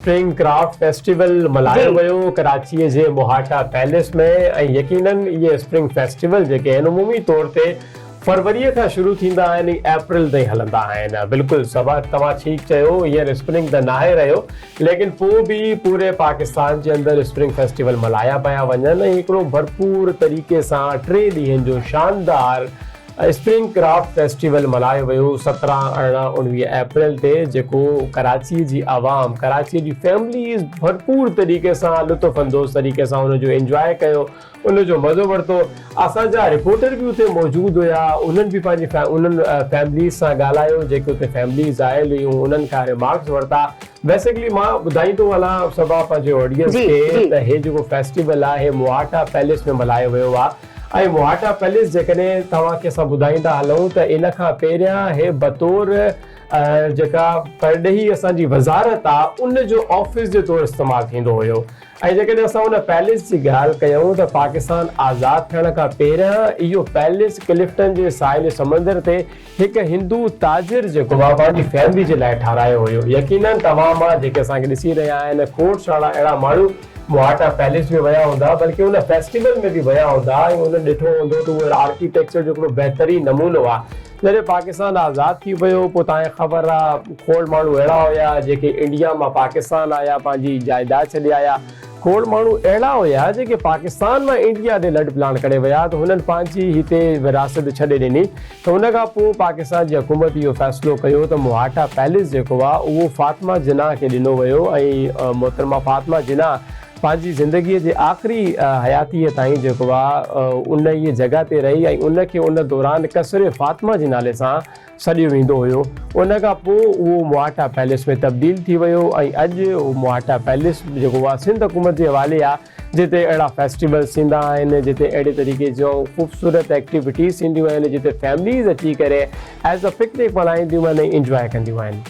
Spring craft festival मल्हायो वियो कराचीअ जे मोहाटा palace में। ऐं यकीनन ये स्प्रिंग फेस्टिवल जेके आहिनि उमूमी तौर ते फरवरीअ खां शुरू थींदा आहिनि अप्रैल ताईं हलंदा आहिनि। बिल्कुलु सभा तव्हां ठीकु चयो, हींअर स्प्रिंग त नाहे रहियो, लेकिन पोइ बि पूरे पाकिस्तान जे अंदरि स्प्रिंग फेस्टिवल मल्हाया पिया वञनि। ऐं हिकिड़ो भरपूर तरीक़े सां 3 ॾींहंनि जो शानदार स्प्रिंग क्राफ्ट फेस्टिवल मल्हायो वियो 17, 18, 19 अप्रैल ते, जेको कराची जी आवाम, कराची जी फैमिलीज़ भरपूर तरीक़े सां लुत्फ़ अंदोज़ तरीक़े सां उनजो एंजॉय कयो, उनजो मज़ो वरितो। असांजा रिपोर्टर बि उते मौजूदु हुया, उन्हनि बि पंहिंजी उन्हनि फैमिलीज़ सां ॻाल्हायो जेके उते फैमिलीज़ आयल हुयूं, उन्हनि खां रिमार्क्स वरिता। बेसिकली मां ॿुधाईंदो हलां सभा पंहिंजे ऑडियंस खे त हे जेको फेस्टिवल आहे मोहाटा पैलेस में मल्हायो वियो आहे। ऐं मोहाटा पैलेस जेकॾहिं तव्हांखे असां ॿुधाईंदा हलूं त इन खां पहिरियां हे बतौर जेका परॾेही असांजी वज़ारत आहे उन जो ऑफिस जे तौरु इस्तेमालु थींदो हुयो। ऐं जेकॾहिं असां उन पैलेस जी ॻाल्हि कयूं त पाकिस्तान आज़ादु थियण खां पहिरियां इहो पैलेस क्लिफ्टन जे साहिल समंदर ते हिकु हिंदू ताजिर जेको आहे पंहिंजी फैमिली जे लाइ ठारायो हुयो। यकीनन तव्हां मां जेके असांखे ॾिसी रहिया आहिनि खोड़ सारा अहिड़ा माण्हू मोहाटा पैलेस में विया हूंदा, बल्कि उन फेस्टिवल में बि विया हूंदा ऐं उन्हनि ॾिठो हूंदो त उहो आर्किटेक्चर जो हिकिड़ो बहितरीनु नमूनो आहे। जॾहिं पाकिस्तान आज़ादु थी वियो पोइ तव्हांखे ख़बर आहे खोड़ माण्हू अहिड़ा हुया जेके इंडिया मां पाकिस्तान आया, पंहिंजी जाइदाद छॾे आया। खोड़ माण्हू अहिड़ा हुया जेके पाकिस्तान मां इंडिया ॾे लॾ प्लान करे विया, त हुननि पंहिंजी हिते विरासत छॾे ॾिनी। त हुन खां पोइ पाकिस्तान जी हुकूमत इहो फ़ैसिलो कयो त मोहाटा पैलेस जेको आहे उहो फातिमा जिन्ना खे ॾिनो वियो। ऐं मोहतरमा फातिमा जिन्ना पंहिंजी ज़िंदगीअ जे आख़िरी हयातीअ ताईं जेको आहे उन इहे जॻह ते रही ऐं उनखे उन दौरान कसरे फातिमा जे नाले सां सॾियो वेंदो हुयो। उन खां पोइ उहो मोहाटा पैलेस में तब्दील थी वियो ऐं अॼु उहो मोहाटा पैलेस जेको आहे सिंध हुकूमत जे हवाले आहे, जिते अहिड़ा फेस्टिवल्स थींदा आहिनि, जिते अहिड़े तरीक़े जो ख़ूबसूरत एक्टिविटीज़ थींदियूं आहिनि, जिते फैमिलीज़ अची करे एज़ अ पिकनिक मल्हाईंदियूं आहिनि, इंजॉय कंदियूं आहिनि।